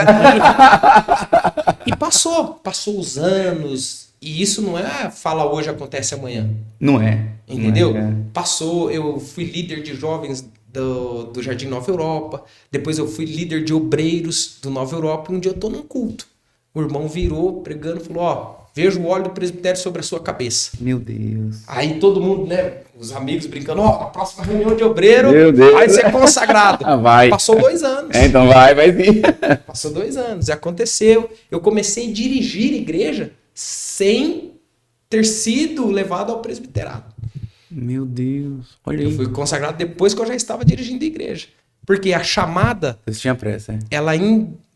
Speaker 2: E passou os anos, e isso não é fala hoje, acontece amanhã.
Speaker 1: Não é.
Speaker 2: Entendeu?
Speaker 1: Não é.
Speaker 2: Passou, eu fui líder de jovens do Jardim Nova Europa, depois eu fui líder de obreiros do Nova Europa, e um dia eu tô num culto. O irmão virou, pregando, falou, ó, vejo o óleo do presbitério sobre a sua cabeça.
Speaker 1: Meu Deus.
Speaker 2: Aí todo mundo, né, os amigos brincando, ó, na próxima reunião de obreiro,
Speaker 1: Meu Deus.
Speaker 2: vai ser consagrado.
Speaker 1: Vai.
Speaker 2: Passou 2 anos.
Speaker 1: Então vai sim.
Speaker 2: Passou 2 anos, e aconteceu. Eu comecei a dirigir igreja sem ter sido levado ao presbiterado.
Speaker 1: Meu Deus. Olha
Speaker 2: Eu
Speaker 1: aí.
Speaker 2: fui consagrado depois que eu já estava dirigindo a igreja. Porque a chamada,
Speaker 1: Você tinha pressa, é?
Speaker 2: ela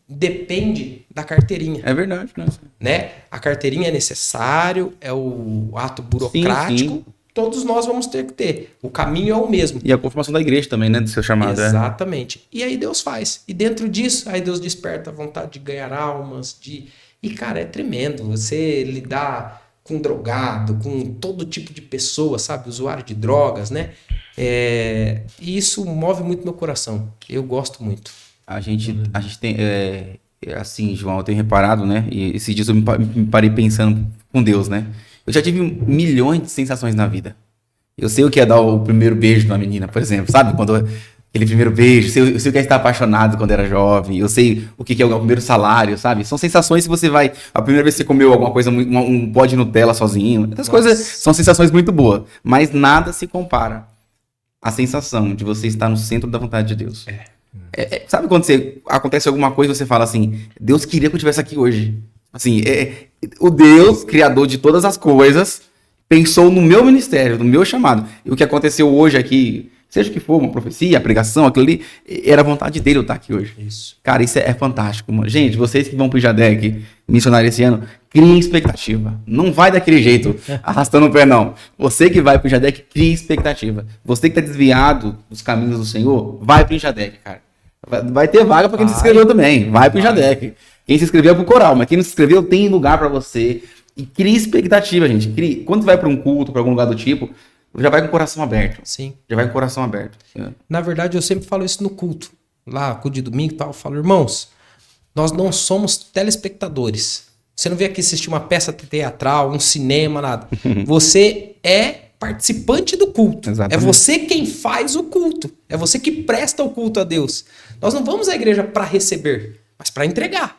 Speaker 2: depende da carteirinha,
Speaker 1: É verdade, né?
Speaker 2: né? A carteirinha é necessário, é o ato burocrático.
Speaker 1: Sim.
Speaker 2: Todos nós vamos ter que ter. O caminho é o mesmo.
Speaker 1: E a confirmação da igreja também, né? Do seu chamado.
Speaker 2: Exatamente. E aí Deus faz. E dentro disso, aí Deus desperta a vontade de ganhar almas, E, cara, é tremendo. Você lidar com drogado, com todo tipo de pessoa, sabe? Usuário de drogas, né? E isso move muito meu coração. Eu gosto muito.
Speaker 1: A gente tem... assim, João, eu tenho reparado, né? E esses dias eu me parei pensando com Deus, né? Eu já tive milhões de sensações na vida. Eu sei o que é dar o primeiro beijo numa menina, por exemplo, sabe? Aquele primeiro beijo, eu sei o que é estar apaixonado quando era jovem, eu sei o que é o primeiro salário, sabe? São sensações que você vai... A primeira vez que você comeu alguma coisa, um pó de Nutella sozinho, essas coisas são sensações muito boas, mas nada se compara à sensação de você estar no centro da vontade de Deus. Sabe quando acontece alguma coisa e você fala assim, Deus queria que eu estivesse aqui hoje. Assim, o Deus, criador de todas as coisas, pensou no meu ministério, no meu chamado. E o que aconteceu hoje aqui, seja o que for, uma profecia, a pregação, aquilo ali, era a vontade dele eu estar aqui hoje.
Speaker 2: Isso.
Speaker 1: Cara, isso é fantástico. Mano. Gente, vocês que vão pro IJADEC, missionário esse ano, criem expectativa. Não vai daquele jeito, arrastando o pé, não. Você que vai pro IJADEC, crie expectativa. Você que tá desviado dos caminhos do Senhor, vai pro IJADEC, cara. Vai ter vaga para quem se inscreveu também. Vai pro IJADEC. Quem se inscreveu é pro coral, mas quem não se inscreveu tem lugar para você. E crie expectativa, gente. Quando você vai para um culto, para algum lugar do tipo, já vai com o coração aberto.
Speaker 2: Sim.
Speaker 1: Já vai com o coração aberto.
Speaker 2: Na verdade, eu sempre falo isso no culto. Lá, culto de domingo e tal. Eu falo, irmãos, nós não somos telespectadores. Você não veio aqui assistir uma peça teatral, um cinema, nada. Você é participante do culto.
Speaker 1: Exatamente.
Speaker 2: É você quem faz o culto. É você que presta o culto a Deus. Nós não vamos à igreja para receber, mas para entregar.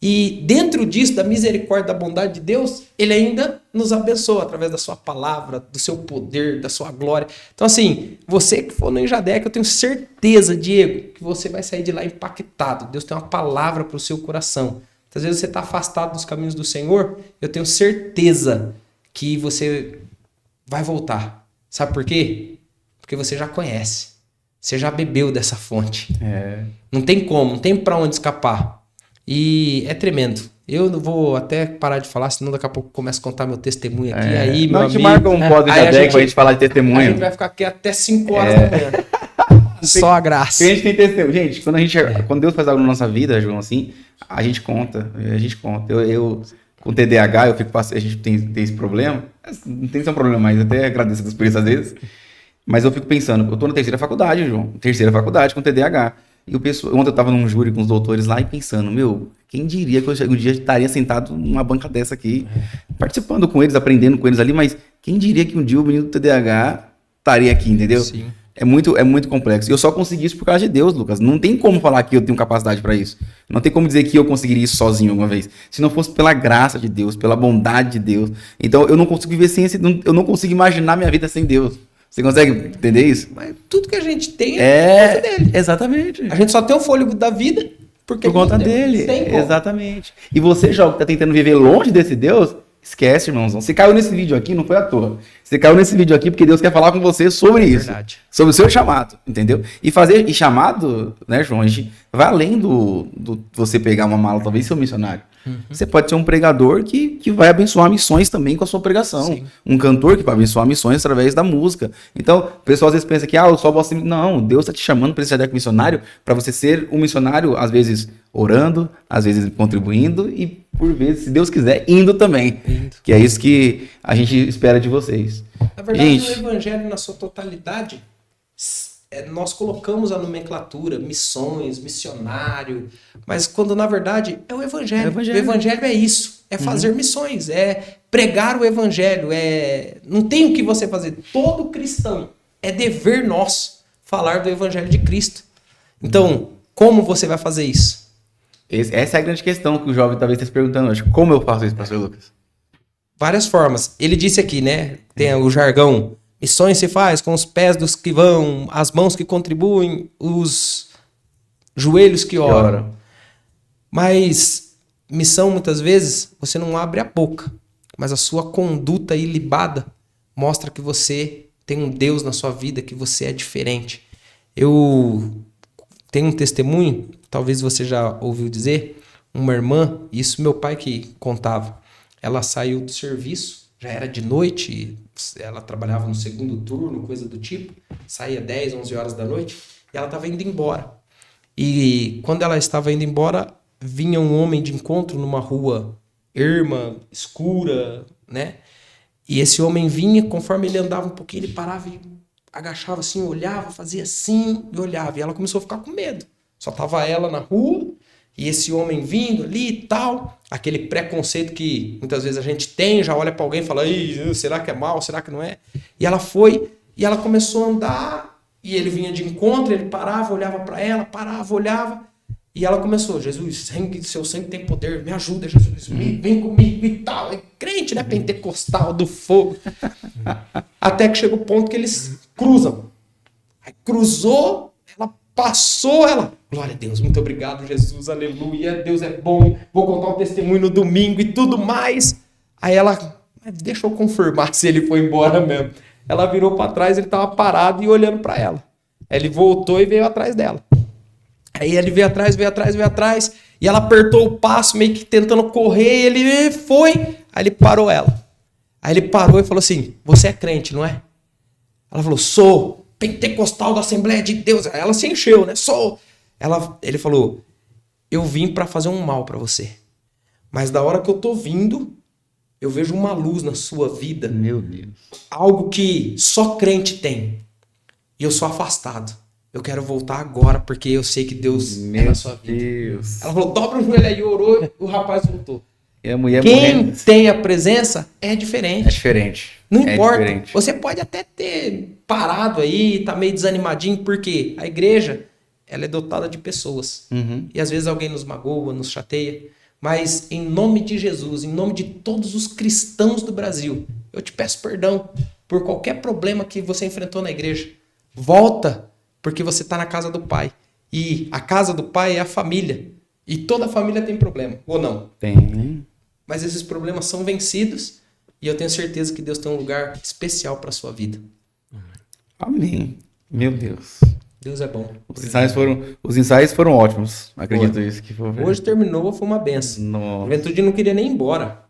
Speaker 2: E dentro disso, da misericórdia, da bondade de Deus, ele ainda nos abençoa através da sua palavra, do seu poder, da sua glória. Então assim, você que for no IJADEC, eu tenho certeza, Diego, que você vai sair de lá impactado. Deus tem uma palavra para o seu coração. Às vezes você está afastado dos caminhos do Senhor, eu tenho certeza que você vai voltar. Sabe por quê? Porque você já conhece. Você já bebeu dessa fonte. Não tem como, não tem para onde escapar. E é tremendo. Eu não vou até parar de falar, senão daqui a pouco eu começo a contar meu testemunho aqui. Aí, meu
Speaker 1: a gente
Speaker 2: amigo,
Speaker 1: marca um pós do IJADEC pra gente falar de
Speaker 2: a
Speaker 1: testemunho.
Speaker 2: gente vai ficar aqui até 5 horas da manhã. Só a graça.
Speaker 1: Porque a gente tem testemunho. Gente, quando Deus faz algo na nossa vida, João, assim, a gente conta. Eu com TDAH, a gente tem esse problema. Não tem esse problema, mas até agradeço a Deus por isso às vezes. Mas eu fico pensando, eu tô na 3ª faculdade, João. 3ª faculdade com TDAH. E ontem eu tava num júri com os doutores lá e pensando, quem diria que eu um dia estaria sentado numa banca dessa aqui, participando com eles, aprendendo com eles ali, mas quem diria que um dia o menino do TDAH estaria aqui, entendeu?
Speaker 2: Sim.
Speaker 1: É muito complexo. Eu só consegui isso por causa de Deus, Lucas. Não tem como falar que eu tenho capacidade para isso. Não tem como dizer que eu conseguiria isso sozinho alguma vez. Se não fosse pela graça de Deus, pela bondade de Deus. Então eu não consigo viver sem esse, eu não consigo imaginar minha vida sem Deus. Você consegue entender isso?
Speaker 2: Mas tudo que a gente tem é por causa dele.
Speaker 1: Exatamente.
Speaker 2: A gente só tem o fôlego da vida porque
Speaker 1: Por conta dele. Exatamente. E você, João, que tá tentando viver longe desse Deus, esquece, irmãozão. Você caiu nesse vídeo aqui, não foi à toa. Você caiu nesse vídeo aqui porque Deus quer falar com você sobre isso.
Speaker 2: Verdade.
Speaker 1: Sobre o seu chamado, entendeu? E chamado, né, João, a gente vai além do você pegar uma mala, talvez ser um missionário. Você pode ser um pregador que vai abençoar missões também com a sua pregação.
Speaker 2: Sim.
Speaker 1: Um cantor que vai abençoar missões através da música. Então, o pessoal às vezes pensa que, eu só posso... Não, Deus está te chamando para esse Jadeco missionário, para você ser um missionário, às vezes orando, às vezes contribuindo e, por vezes, se Deus quiser, indo também. Que é isso que a gente espera de vocês.
Speaker 2: Na verdade,
Speaker 1: Gente,
Speaker 2: o evangelho na sua totalidade, nós colocamos a nomenclatura, missões, missionário, mas quando na verdade é o evangelho. O evangelho é isso, é fazer missões, é pregar o evangelho, não tem o que você fazer. Todo cristão é dever nosso falar do evangelho de Cristo. Então, como você vai fazer isso?
Speaker 1: Essa é a grande questão que o jovem talvez esteja se perguntando hoje. Como eu faço isso, pastor Lucas?
Speaker 2: Várias formas. Ele disse aqui, né? Tem o jargão. Missões se faz com os pés dos que vão, as mãos que contribuem, os joelhos que oram. Mas missão, muitas vezes, você não abre a boca. Mas a sua conduta ilibada mostra que você tem um Deus na sua vida, que você é diferente. Eu tenho um testemunho, talvez você já ouviu dizer, uma irmã, isso meu pai que contava. Ela saiu do serviço, já era de noite, ela trabalhava no segundo turno, coisa do tipo, saía 10, 11 horas da noite, e ela estava indo embora. E quando ela estava indo embora, vinha um homem de encontro numa rua erma, escura, né? E esse homem vinha, conforme ele andava um pouquinho, ele parava e agachava assim, olhava, fazia assim e olhava. E ela começou a ficar com medo. Só tava ela na rua, e esse homem vindo ali e tal, aquele preconceito que muitas vezes a gente tem, já olha para alguém e fala, será que é mal, será que não é? E ela foi, e ela começou a andar, e ele vinha de encontro, ele parava, olhava para ela, parava, olhava, e ela começou, Jesus, seu sangue tem poder, me ajuda, Jesus, vem comigo e tal. É crente, né? Pentecostal do fogo. Até que chega o ponto que eles cruzam. Aí cruzou, ela passou, glória a Deus, muito obrigado, Jesus, aleluia, Deus é bom, vou contar um testemunho no domingo e tudo mais. Aí ela, deixa eu confirmar se ele foi embora mesmo. Ela virou para trás, ele estava parado e olhando para ela. Aí ele voltou e veio atrás dela. Aí ele veio atrás, e ela apertou o passo, meio que tentando correr, e ele foi, aí ele parou ela. Aí ele parou e falou assim, você é crente, não é? Ela falou, sou pentecostal da Assembleia de Deus. Ela se encheu, né? Sou. Ele falou, eu vim para fazer um mal para você. Mas da hora que eu tô vindo, eu vejo uma luz na sua vida.
Speaker 1: Meu Deus.
Speaker 2: Algo que só crente tem. E eu sou afastado. Eu quero voltar agora, porque eu sei que Deus é na sua vida.
Speaker 1: Deus.
Speaker 2: Ela falou, dobra o joelho aí, orou, o rapaz voltou.
Speaker 1: E a mulher
Speaker 2: Quem
Speaker 1: morrendo.
Speaker 2: tem a presença é diferente.
Speaker 1: É diferente.
Speaker 2: Não importa.
Speaker 1: Diferente.
Speaker 2: Você pode até ter parado aí, tá meio desanimadinho, porque a igreja, ela é dotada de pessoas.
Speaker 1: Uhum.
Speaker 2: E às vezes alguém nos magoa, nos chateia. Mas em nome de Jesus, em nome de todos os cristãos do Brasil, eu te peço perdão por qualquer problema que você enfrentou na igreja. Volta, porque você está na casa do Pai. E a casa do Pai é a família. E toda família tem problema, ou não?
Speaker 1: Tem.
Speaker 2: Mas esses problemas são vencidos e eu tenho certeza que Deus tem um lugar especial para a sua vida.
Speaker 1: Amém. Meu Deus.
Speaker 2: Deus é bom.
Speaker 1: Os ensaios foram ótimos. Acredito isso. Que foi...
Speaker 2: Hoje terminou, foi uma benção.
Speaker 1: Nossa.
Speaker 2: A juventude não queria nem ir embora.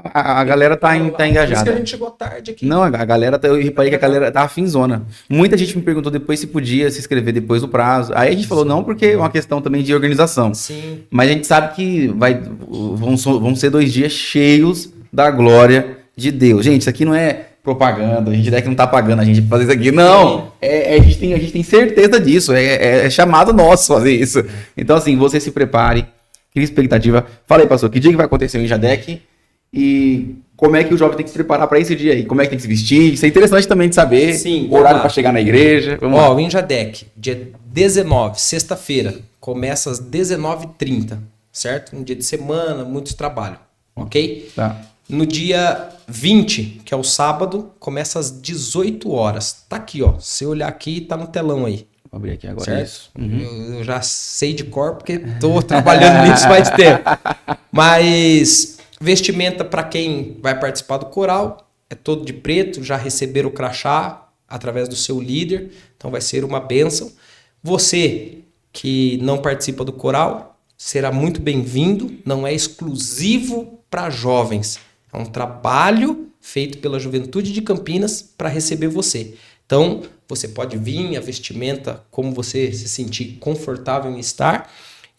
Speaker 1: A galera tá
Speaker 2: Por isso que a
Speaker 1: engajada.
Speaker 2: gente chegou tarde aqui.
Speaker 1: Não, a galera, eu reparei que a galera tá afinzona. Muita gente me perguntou depois se podia se inscrever depois do prazo. Aí a gente falou não, porque é uma questão também de organização.
Speaker 2: Sim.
Speaker 1: Mas a gente sabe que vão ser 2 dias cheios da glória de Deus. Gente, isso aqui não é propaganda, a gente daqui não tá pagando a gente pra fazer isso aqui. Não, a gente tem certeza disso, é chamado nosso fazer isso. Então assim, você se prepare, crie expectativa. Fala aí, pastor, que dia que vai acontecer o Injadec? E como é que o jovem tem que se preparar para esse dia aí, como é que tem que se vestir. Isso é interessante também de saber.
Speaker 2: Sim,
Speaker 1: o horário para chegar na igreja. Vamos lá.
Speaker 2: Ó, o Injadec, dia 19, sexta-feira, começa às 19h30, certo? Um dia de semana, muito trabalho, ok?
Speaker 1: Tá.
Speaker 2: No dia 20, que é o sábado, começa às 18 horas. Tá aqui, ó. Se eu olhar aqui, tá no telão aí.
Speaker 1: Vou abrir aqui agora.
Speaker 2: Certo?
Speaker 1: Isso. Uhum.
Speaker 2: Eu já sei de cor porque tô trabalhando nisso faz tempo. Mas vestimenta para quem vai participar do coral é todo de preto, já receberam o crachá através do seu líder, então vai ser uma bênção. Você que não participa do coral será muito bem-vindo, não é exclusivo para jovens. É um trabalho feito pela Juventude de Campinas para receber você. Então, você pode vir, a vestimenta, como você se sentir confortável em estar.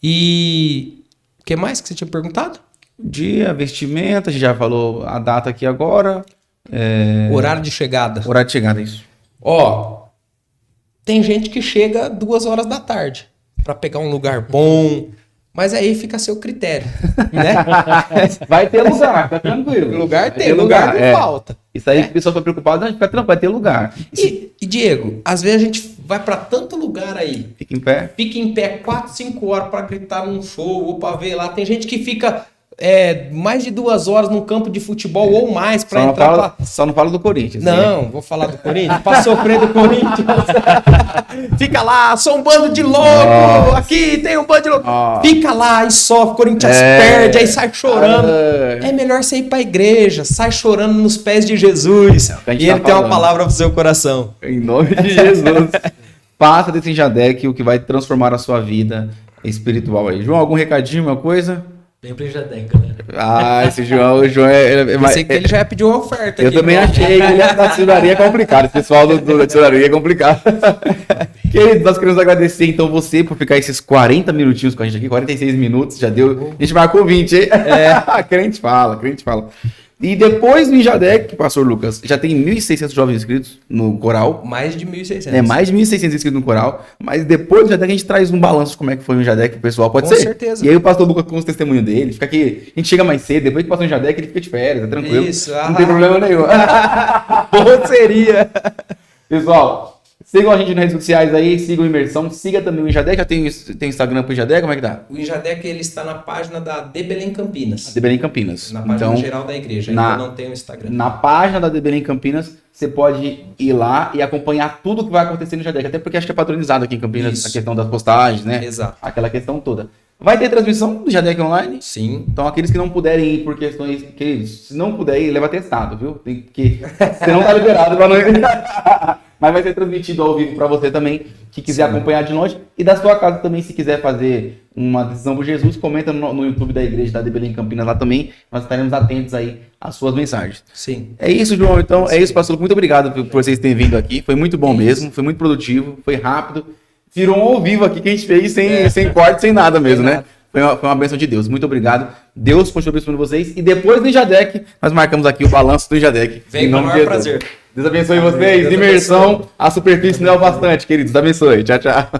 Speaker 2: E o que mais que você tinha perguntado?
Speaker 1: Dia, vestimenta, a gente já falou a data aqui agora.
Speaker 2: Horário de chegada.
Speaker 1: Horário de chegada, isso.
Speaker 2: Ó, tem gente que chega 2 horas da tarde para pegar um lugar bom, mas aí fica a seu critério, né?
Speaker 1: Vai ter lugar, tá tranquilo.
Speaker 2: Lugar
Speaker 1: Vai
Speaker 2: tem, lugar não
Speaker 1: é.
Speaker 2: falta.
Speaker 1: Isso aí, a pessoa foi preocupada, não, fica tranquilo, vai ter lugar.
Speaker 2: E, Diego, às vezes a gente vai para tanto lugar aí,
Speaker 1: Fica em pé.
Speaker 2: fica em pé 4, 5 horas para gritar num show ou para ver lá. Tem gente que fica mais de 2 horas num campo de futebol ou mais para entrar.
Speaker 1: Só não fala do Corinthians. Né?
Speaker 2: Não, vou falar do Corinthians. Pra sofrer do Corinthians. Fica lá, sou um bando de louco.
Speaker 1: Nossa.
Speaker 2: Aqui tem um bando de louco.
Speaker 1: Nossa.
Speaker 2: Fica lá e sofre, o Corinthians perde, aí sai chorando.
Speaker 1: É.
Speaker 2: É melhor você ir pra igreja, sai chorando nos pés de Jesus.
Speaker 1: que a gente
Speaker 2: E ele
Speaker 1: tá
Speaker 2: tem uma
Speaker 1: falando.
Speaker 2: palavra pro seu coração.
Speaker 1: Em nome de Jesus. Passa desse Injadec, o que vai transformar a sua vida espiritual aí. João, algum recadinho, uma coisa?
Speaker 3: Bem pra Injadec, galera.
Speaker 1: Ah, esse João, o João
Speaker 2: Pensei que ele já pediu uma oferta
Speaker 1: Eu
Speaker 2: aqui.
Speaker 1: também achei que ele da tesouraria é complicado. Esse pessoal da tesouraria é complicado. Queridos, nós queremos agradecer então você por ficar esses 40 minutinhos com a gente aqui, 46 minutos, já deu. A gente marcou 20, hein? Crente fala. E depois do Injadec, pastor Lucas, já tem 1.600 jovens inscritos no coral.
Speaker 2: Mais de 1.600.
Speaker 1: Mais de 1.600 inscritos no coral. Mas depois do Injadec a gente traz um balanço de como é que foi o Injadec, o pessoal pode
Speaker 2: Com
Speaker 1: ser.
Speaker 2: certeza.
Speaker 1: E aí o pastor Lucas com os testemunhos dele, fica aqui, a gente chega mais cedo, depois que passa o Injadec ele fica de férias, é tranquilo.
Speaker 2: Isso,
Speaker 1: Não tem problema nenhum.
Speaker 2: Bom seria.
Speaker 1: Pessoal, sigam a gente nas redes sociais aí, sigam o Imersão, siga também o Injadec, já tem Instagram pro Injadec, como é que tá?
Speaker 2: O Injadec ele está na página da De Belém Campinas.
Speaker 1: De Belém Campinas.
Speaker 2: Na página
Speaker 1: Então,
Speaker 2: geral da igreja, ainda não tem o Instagram.
Speaker 1: na página da De Belém Campinas, você pode ir lá e acompanhar tudo que vai acontecer no Injadec, até porque acho que é padronizado aqui em Campinas,
Speaker 2: Isso.
Speaker 1: a questão das postagens, né?
Speaker 2: Exato.
Speaker 1: Aquela questão toda. Vai ter transmissão do Injadec online?
Speaker 2: Sim.
Speaker 1: Então, aqueles que não puderem ir por questões. Se não puder ir, leva testado, viu? Porque você não tá liberado pra não ir. Mas vai ser transmitido ao vivo para você também, que quiser acompanhar de longe. E da sua casa também, se quiser fazer uma decisão por Jesus, comenta no YouTube da igreja da De Belém Campinas lá também. Nós estaremos atentos aí às suas mensagens.
Speaker 2: Sim.
Speaker 1: É isso, João. Então, é isso, pastor. Muito obrigado por vocês terem vindo aqui. Foi muito bom mesmo, foi muito produtivo, foi rápido. Virou um ao vivo aqui que a gente fez sem corte, sem nada mesmo, né? Foi uma bênção de Deus. Muito obrigado. Deus continue abençoando vocês. E depois do Injadec, nós marcamos aqui o balanço do Injadec.
Speaker 2: Vem com o maior prazer.
Speaker 1: Deus abençoe vocês.
Speaker 2: Deus
Speaker 1: Imersão,
Speaker 2: abençoe.
Speaker 1: a superfície não é o bastante, queridos. Deus abençoe. Tchau, tchau.